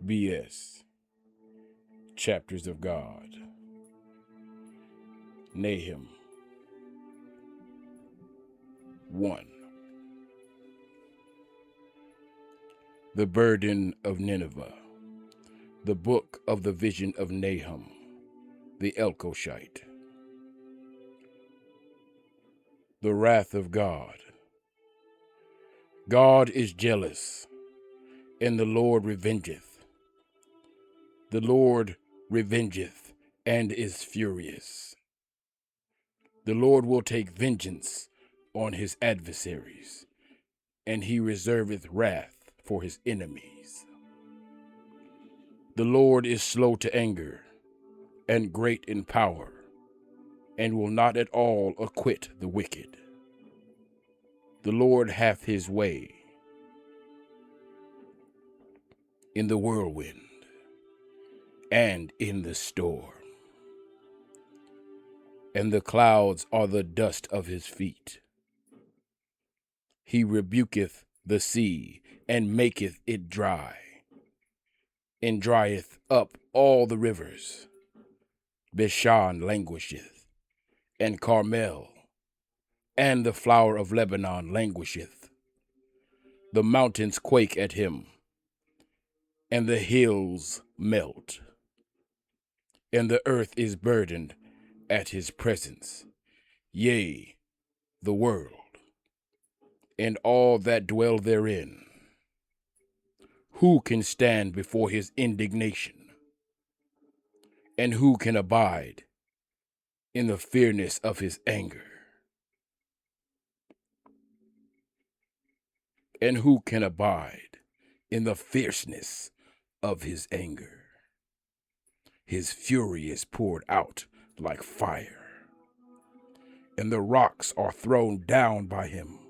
BS. Chapters of God. Nahum 1. The burden of Nineveh. The book of the vision of Nahum, the Elkoshite. The wrath of God. God is jealous, and the Lord revengeth. The Lord revengeth, and is furious. The Lord will take vengeance on his adversaries, and he reserveth wrath for his enemies. The Lord is slow to anger, and great in power, and will not at all acquit the wicked. The Lord hath his way in the whirlwind and in the storm, and the clouds are the dust of his feet. He rebuketh the sea, and maketh it dry, and drieth up all the rivers. Bashan languisheth, and Carmel, and the flower of Lebanon languisheth. The mountains quake at him, and the hills melt, and the earth is burdened at his presence, yea, the world, and all that dwell therein. Who can stand before his indignation? And who can abide in the fierceness of his anger? And who can abide in the fierceness of his anger? His fury is poured out like fire, and the rocks are thrown down by him.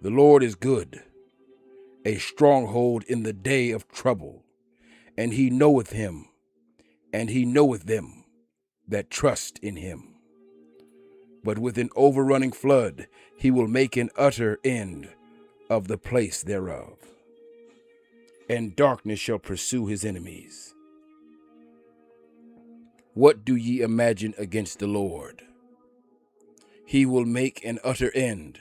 The Lord is good, a stronghold in the day of trouble, and he knoweth him, and he knoweth them that trust in him. But with an overrunning flood he will make an utter end of the place thereof, and darkness shall pursue his enemies. What do ye imagine against the Lord? He will make an utter end.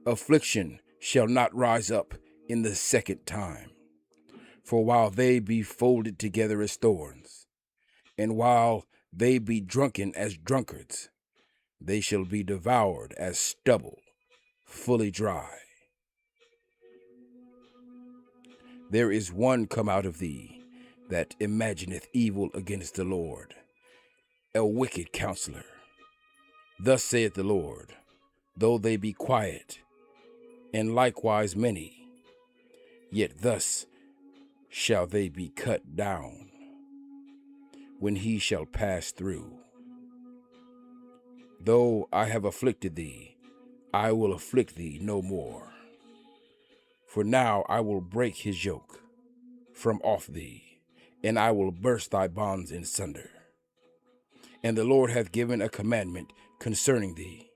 Affliction shall not rise up in the second time. For while they be folded together as thorns, and while they be drunken as drunkards, they shall be devoured as stubble, fully dry. There is one come out of thee that imagineth evil against the Lord, a wicked counselor. Thus saith the Lord, though they be quiet, and likewise many, yet thus shall they be cut down, when he shall pass through. Though I have afflicted thee, I will afflict thee no more. For now I will break his yoke from off thee, and I will burst thy bonds in sunder. And the Lord hath given a commandment concerning thee,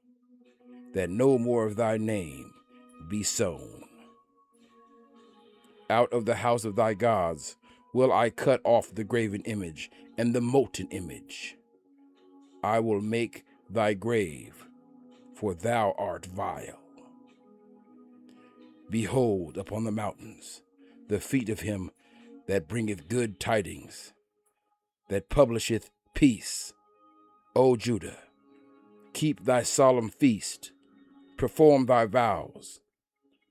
that no more of thy name be sown. Out of the house of thy gods will I cut off the graven image and the molten image. I will make thy grave, for thou art vile. Behold upon the mountains the feet of him that bringeth good tidings, that publisheth peace. O Judah, keep thy solemn feast, perform thy vows,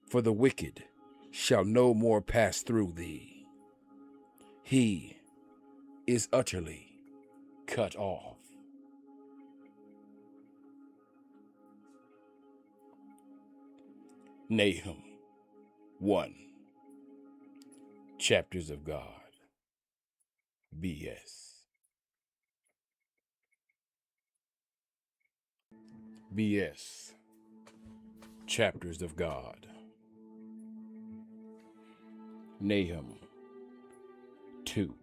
for the wicked shall no more pass through thee. He is utterly cut off. Nahum 1. Chapters of God. BS. BS. Chapters of God. Nahum 2.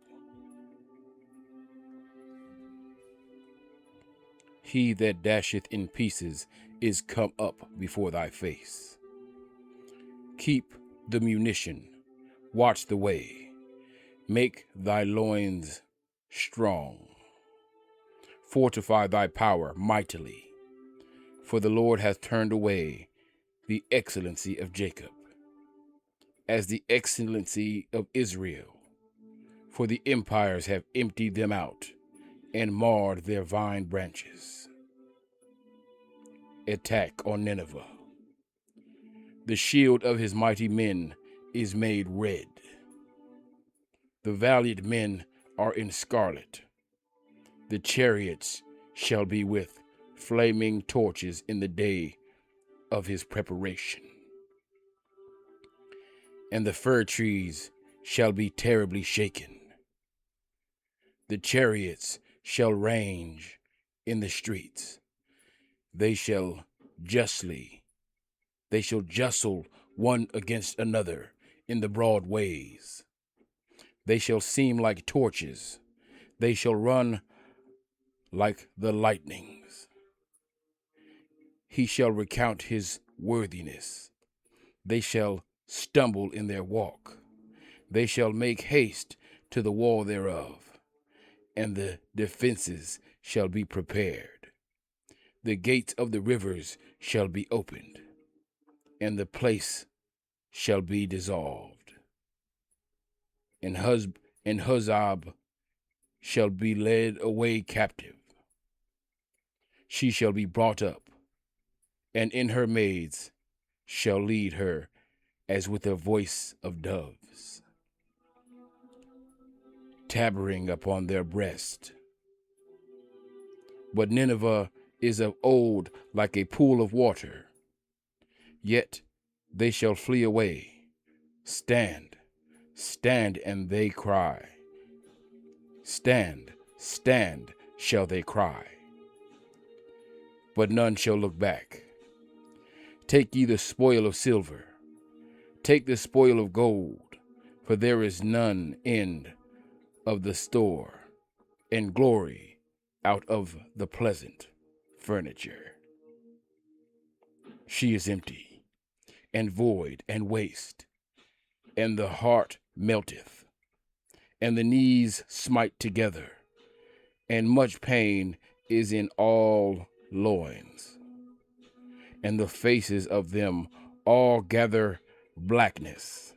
He that dasheth in pieces is come up before thy face. Keep the munition, watch the way, Make thy loins strong. Fortify thy power mightily. For the Lord hath turned away the excellency of Jacob, as the excellency of Israel. For the empires have emptied them out, and marred their vine branches. Attack on Nineveh. The shield of his mighty men is made red. The valiant men are in scarlet. The chariots shall be with flaming torches in the day of his preparation. And the fir trees shall be terribly shaken. The chariots shall range in the streets. They shall jostle one against another in the broad ways. They shall seem like torches. They shall run like the lightnings. He shall recount his worthiness. They shall stumble in their walk. They shall make haste to the wall thereof, and the defenses shall be prepared. The gates of the rivers shall be opened, and the place shall be dissolved. And Huzzab shall be led away captive. She shall be brought up, and in her maids shall lead her as with a voice of doves, tabering upon their breast. But Nineveh is of old like a pool of water, yet they shall flee away. Stand, stand, and they cry. Stand, stand, shall they cry. But none shall look back. Take ye the spoil of silver, take the spoil of gold, for there is none end of the store, and glory out of the pleasant furniture. She is empty, and void, and waste, and the heart melteth, and the knees smite together, and much pain is in all loins, and the faces of them all gather blackness.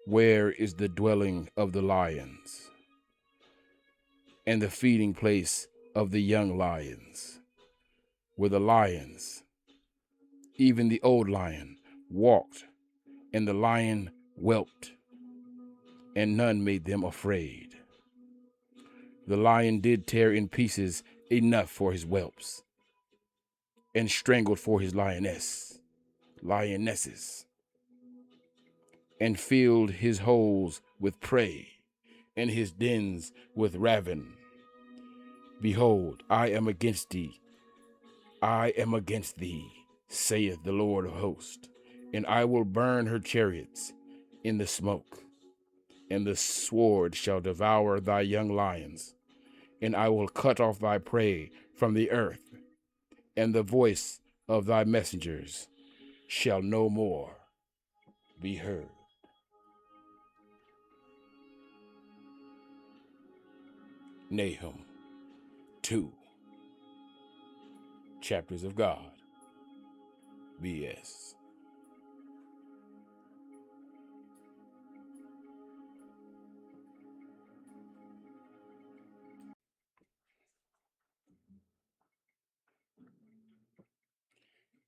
Where is the dwelling of the lions, and the feeding place of the young lions, where the lions, even the old lion, walked, and the lion whelped, and none made them afraid? The lion did tear in pieces enough for his whelps, and strangled for his lionesses, and filled his holes with prey, and his dens with ravin. Behold, I am against thee, saith the Lord of hosts, and I will burn her chariots in the smoke, and the sword shall devour thy young lions, and I will cut off thy prey from the earth, and the voice of thy messengers shall no more be heard. Nahum 2, Chapters of God, BS.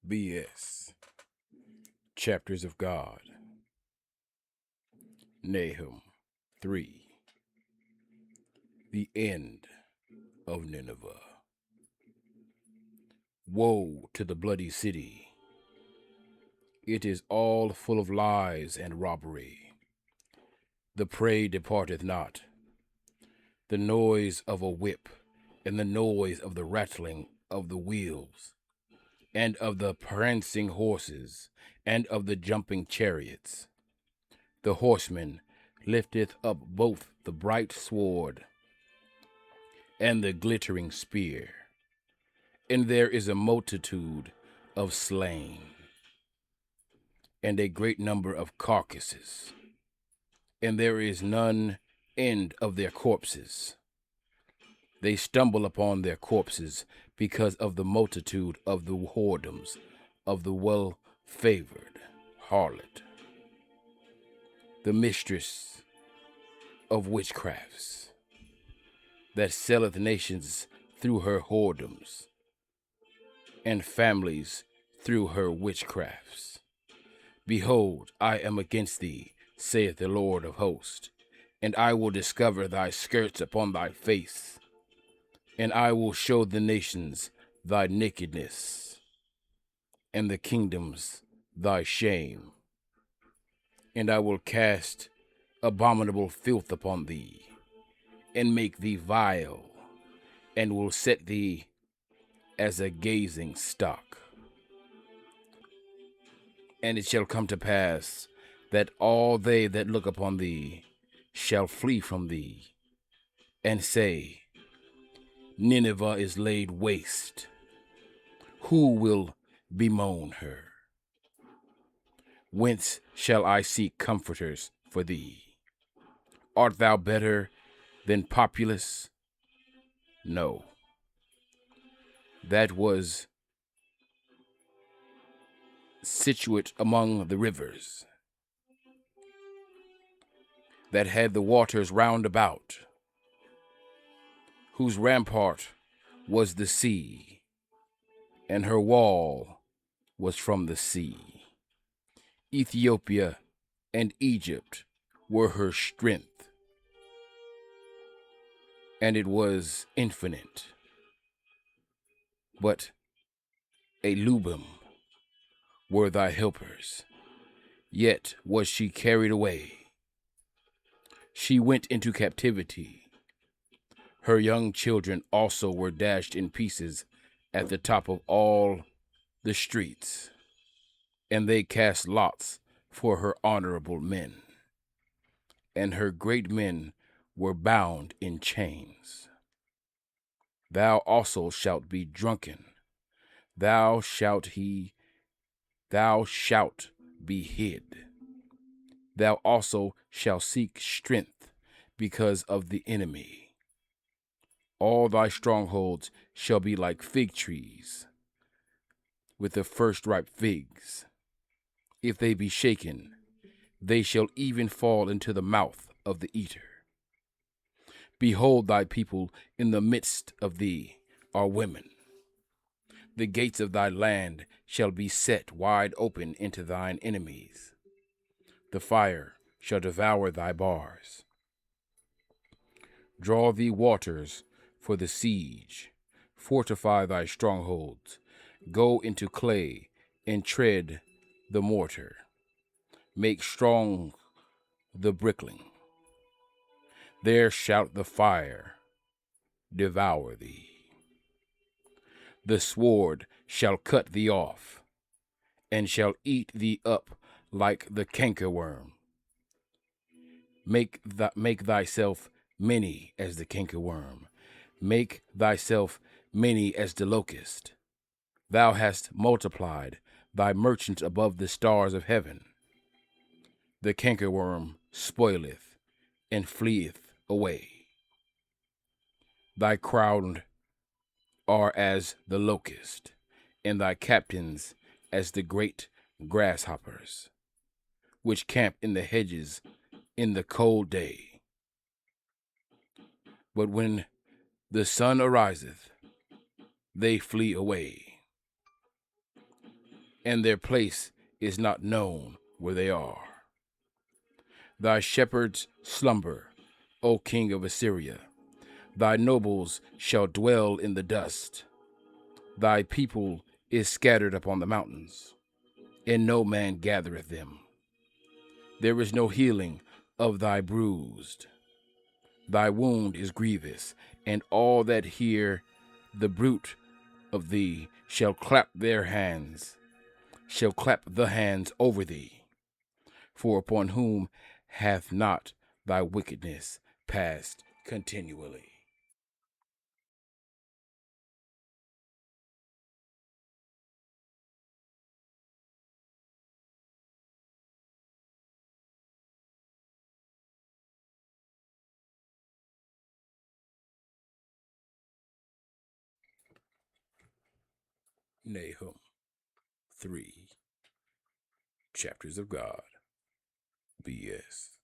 BS. Chapters of God. Nahum 3. The end of Nineveh. Woe to the bloody city! It is all full of lies and robbery. The prey departeth not. The noise of a whip, and the noise of the rattling of the wheels, and of the prancing horses, and of the jumping chariots. The horseman lifteth up both the bright sword and the glittering spear, and there is a multitude of slain, and a great number of carcasses. and there is none end of their corpses. They stumble upon their corpses because of the multitude of the whoredoms of the well-favored harlot, the mistress of witchcrafts, that selleth nations through her whoredoms, and families through her witchcrafts. Behold, I am against thee, saith the Lord of hosts, and I will discover thy skirts upon thy face, and I will show the nations thy nakedness, and the kingdoms thy shame. And I will cast abominable filth upon thee, and make thee vile, and will set thee as a gazing stock. And it shall come to pass that all they that look upon thee shall flee from thee, and say, Nineveh is laid waste. Who will bemoan her? Whence shall I seek comforters for thee? Art thou better than Populus? No. That was situate among the rivers, that had the waters round about, whose rampart was the sea, and her wall was from the sea. Ethiopia and Egypt were her strength, and it was infinite. But Elubim were thy helpers, yet was she carried away. She went into captivity. Her young children also were dashed in pieces at the top of all the streets, and they cast lots for her honorable men, and her great men were bound in chains. Thou also shalt be drunken, thou shalt be hid. Thou also shalt seek strength because of the enemy. All thy strongholds shall be like fig trees with the first ripe figs. If they be shaken, they shall even fall into the mouth of the eater. Behold, thy people in the midst of thee are women. The gates of thy land shall be set wide open into thine enemies. The fire shall devour thy bars. Draw thee waters for the siege. Fortify thy strongholds. Go into clay and tread the mortar. Make strong the brickling. There shall the fire devour thee. The sword shall cut thee off, and shall eat thee up like the cankerworm. Make thyself many as the cankerworm. Make thyself many as the locust. Thou hast multiplied thy merchants above the stars of heaven. The cankerworm spoileth and fleeth away. Thy crowd are as the locust, and thy captains as the great grasshoppers, which camp in the hedges in the cold day. But when the sun ariseth, they flee away, and their place is not known where they are. Thy shepherds slumber, O king of Assyria. Thy nobles shall dwell in the dust. Thy people is scattered upon the mountains, and no man gathereth them. There is no healing of thy bruised. Thy wound is grievous, and all that hear the bruit of thee shall clap the hands over thee. For upon whom hath not thy wickedness passed continually? Nahum 3 chapters of God. BS.